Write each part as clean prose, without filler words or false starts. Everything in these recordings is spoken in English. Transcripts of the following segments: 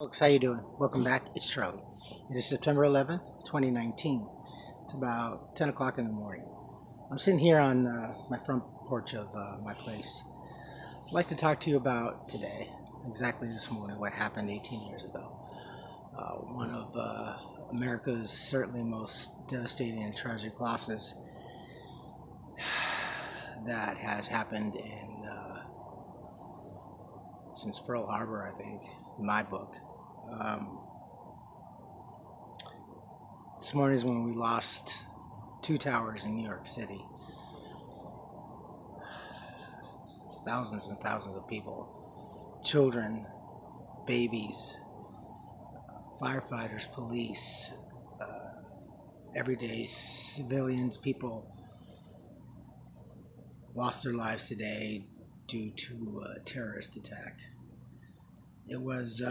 Folks, how you doing? Welcome back. It's Charlie. It is September 11th, 2019. It's about 10 o'clock in the morning. I'm sitting here on my front porch of my place. I'd like to talk to you about today, exactly this morning, what happened 18 years ago. One of America's certainly most devastating and tragic losses that has happened since Pearl Harbor, I think, in my book. Um, this morning is when we lost two towers in New York City. Thousands and thousands of people, children, babies, firefighters, police, everyday civilians, people lost their lives today due to a terrorist attack. It was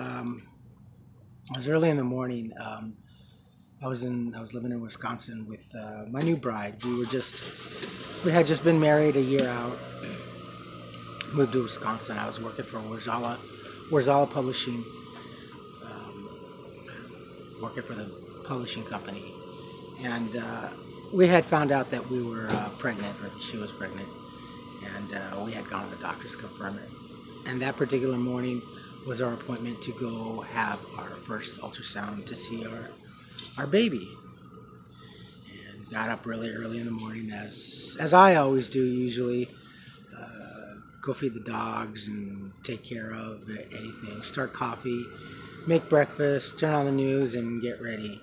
early in the morning. I was living in Wisconsin with my new bride. We had just been married a year out. Moved to Wisconsin. I was working for Warzala Publishing, working for the publishing company, and we had found out that we were pregnant, or that she was pregnant, and we had gone to the doctors to confirm it. And that particular morning was our appointment to go have our first ultrasound to see our baby. And got up really early in the morning, as I always do usually. Go feed the dogs and take care of anything. Start coffee, make breakfast, turn on the news, and get ready.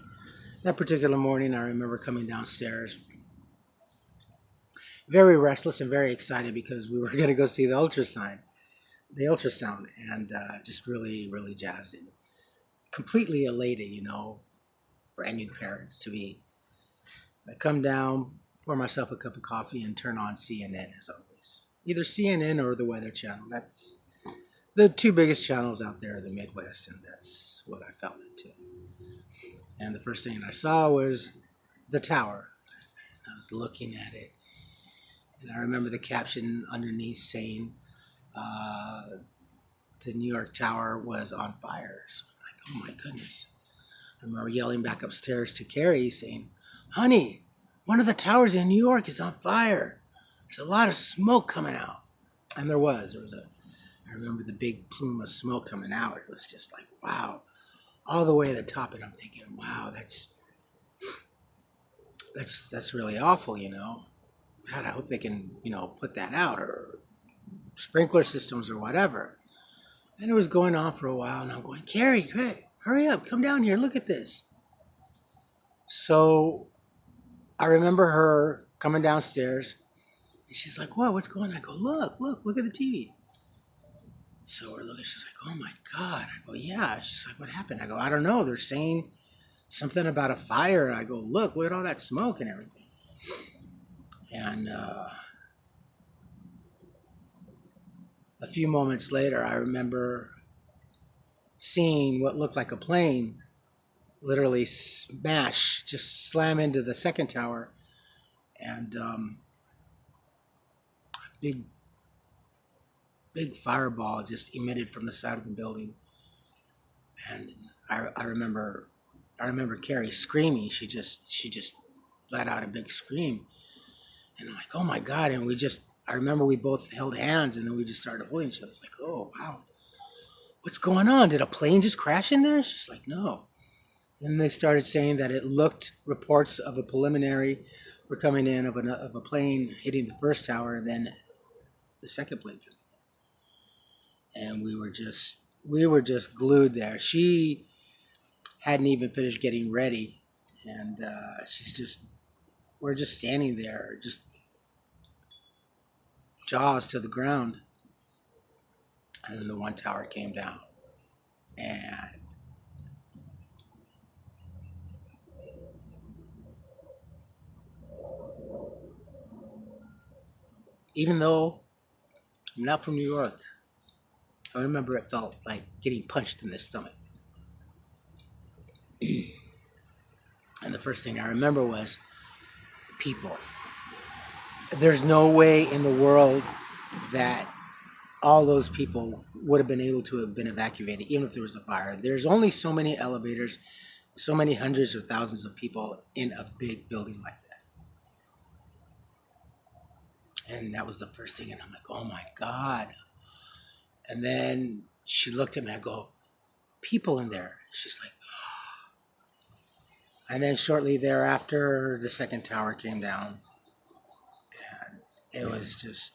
That particular morning, I remember coming downstairs, very restless and very excited because we were going to go see the ultrasound, and just really, really jazzed and completely elated, brand new parents to be. I come down, pour myself a cup of coffee, and turn on CNN as always. Either CNN or the Weather Channel. That's the two biggest channels out there in the Midwest, and that's what I fell into. And the first thing I saw was the tower. I was looking at it, and I remember the caption underneath saying, the New York Tower was on fire. So I'm like, oh my goodness. I remember yelling back upstairs to Carrie saying, honey, one of the towers in New York is on fire. There's a lot of smoke coming out. And there was. I remember the big plume of smoke coming out. It was just like, wow. All the way to the top. And I'm thinking, wow, that's really awful, God, I hope they can, put that out, or sprinkler systems or whatever. And it was going on for a while, and I'm going, Carrie, hurry up, come down here, look at this. So I remember her coming downstairs, and she's like, what's going on? I go, look at the TV. So we're looking, she's like, oh my God. I go, yeah. She's like, what happened? I go, I don't know. They're saying something about a fire. I go, look at all that smoke and everything. And a few moments later, I remember seeing what looked like a plane literally just slam into the second tower, and big fireball just emitted from the side of the building. And I remember Carrie screaming. She just let out a big scream, and I'm like, oh my God. And I remember we both held hands, and then we just started holding each other. It's like, oh wow, what's going on? Did a plane just crash in there? She's like, no. And they started saying that reports of a preliminary were coming in of a plane hitting the first tower, and then the second plane coming in. And we were just glued there. She hadn't even finished getting ready, and we're just standing there, just jaws to the ground. And then the one tower came down, and even though I'm not from New York, I remember it felt like getting punched in the stomach. And the first thing I remember was people. There's no way in the world that all those people would have been able to have been evacuated, even if there was a fire. There's only so many elevators, so many hundreds of thousands of people in a big building like that. And that was the first thing, and I'm like, oh my God. And then she looked at me, I go, people in there. She's like, and then shortly thereafter, the second tower came down, and it was just,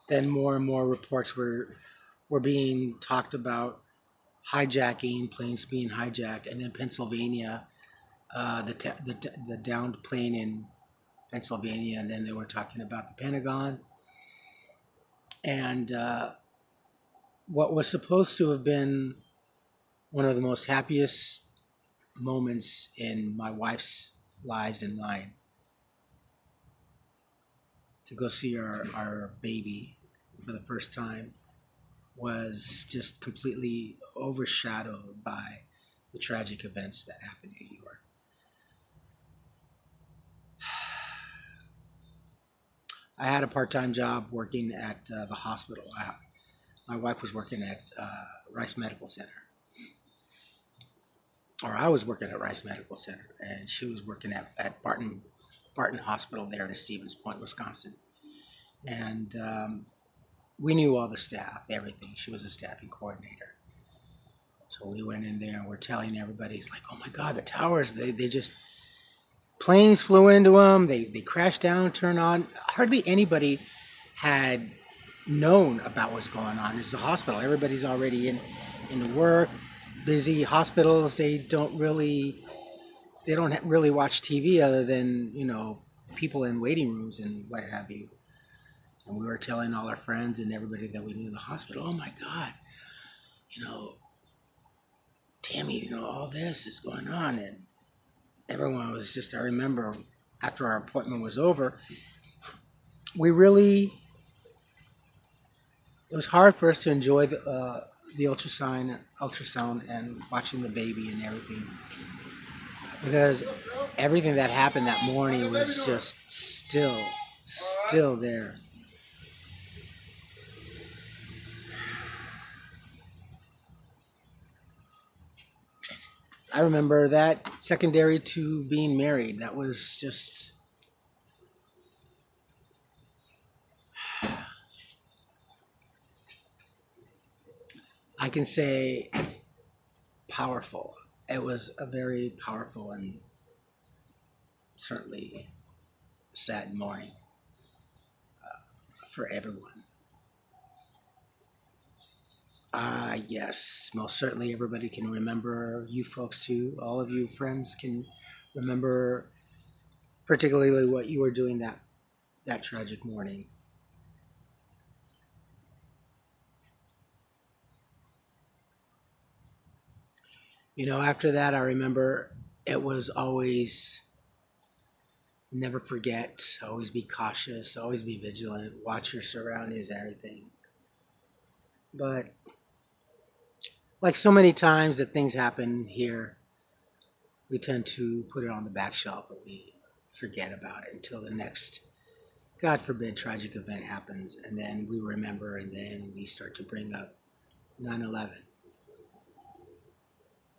then more and more reports were being talked about hijacking, planes being hijacked, and then Pennsylvania, the downed plane in Pennsylvania, and then they were talking about the Pentagon, and what was supposed to have been one of the most happiest moments in my wife's lives and mine, to go see our baby for the first time, was just completely overshadowed by the tragic events that happened in New York. I had a part-time job working at the hospital. My wife was working at Rice Medical Center, or I was working at Rice Medical Center, and she was working at Barton Hospital there in Stevens Point, Wisconsin. And we knew all the staff, everything. She was a staffing coordinator. So we went in there and we're telling everybody, it's like, oh my God, the towers, they just, planes flew into them, they crashed down, turned on. Hardly anybody had known about what's going on. It's a hospital. Everybody's already in work, busy. Hospitals, they don't really watch TV other than, people in waiting rooms and what have you. And we were telling all our friends and everybody that we knew in the hospital, oh my God, Tammy, all this is going on. And everyone was just, I remember after our appointment was over, it was hard for us to enjoy the ultrasound and watching the baby and everything, because everything that happened that morning was just still there. I remember that secondary to being married. That was just, I can say, powerful. It was a very powerful and certainly sad morning for everyone. Yes, most certainly everybody can remember, you folks too, all of you friends can remember particularly what you were doing that tragic morning. After that, I remember it was always never forget, always be cautious, always be vigilant, watch your surroundings and everything. But like so many times that things happen here, we tend to put it on the back shelf and we forget about it until the next, God forbid, tragic event happens, and then we remember, and then we start to bring up 9/11.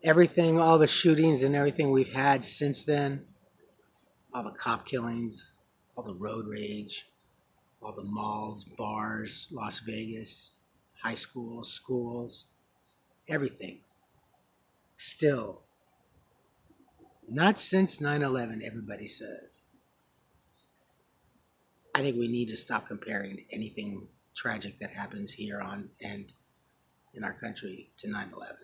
Everything, all the shootings and everything we've had since then, all the cop killings, all the road rage, all the malls, bars, Las Vegas, high schools, schools, everything. Still, not since 9/11, everybody says. I think we need to stop comparing anything tragic that happens here on and in our country to 9/11.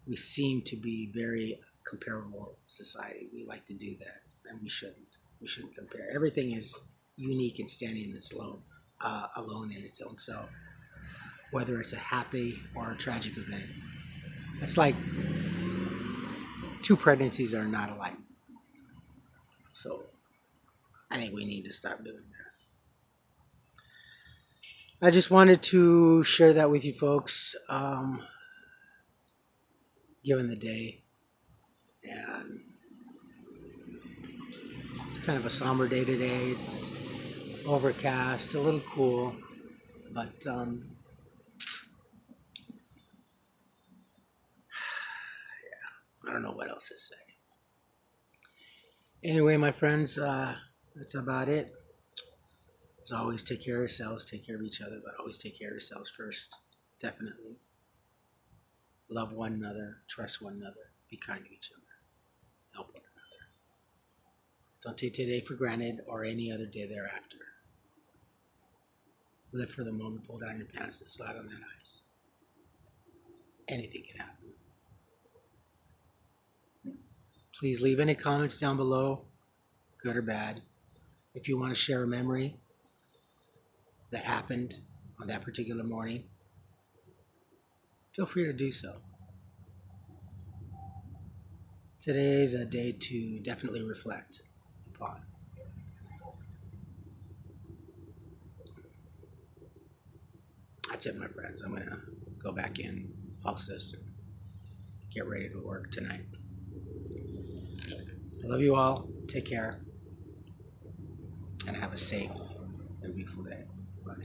We seem to be very comparable society. We like to do that, and we shouldn't. We shouldn't compare. Everything is unique and standing alone in its own self, whether it's a happy or a tragic event. It's like two pregnancies are not alike. So I think we need to stop doing that. I just wanted to share that with you folks, given the day. And it's kind of a somber day today. overcast, a little cool, but I don't know what else to say. Anyway, my friends, that's about it. As always, take care of yourselves, take care of each other, but always take care of yourselves first. Definitely. Love one another, trust one another, be kind to each other, help one another. Don't take today for granted or any other day thereafter. Live for the moment, pull down your pants and slide on that ice. Anything can happen. Please leave any comments down below, good or bad. If you want to share a memory that happened on that particular morning, feel free to do so. Today is a day to definitely reflect upon. That's it, my friends. I'm going to go back in, pulse this, and get ready to work tonight. I love you all. Take care. And have a safe and beautiful day. Bye.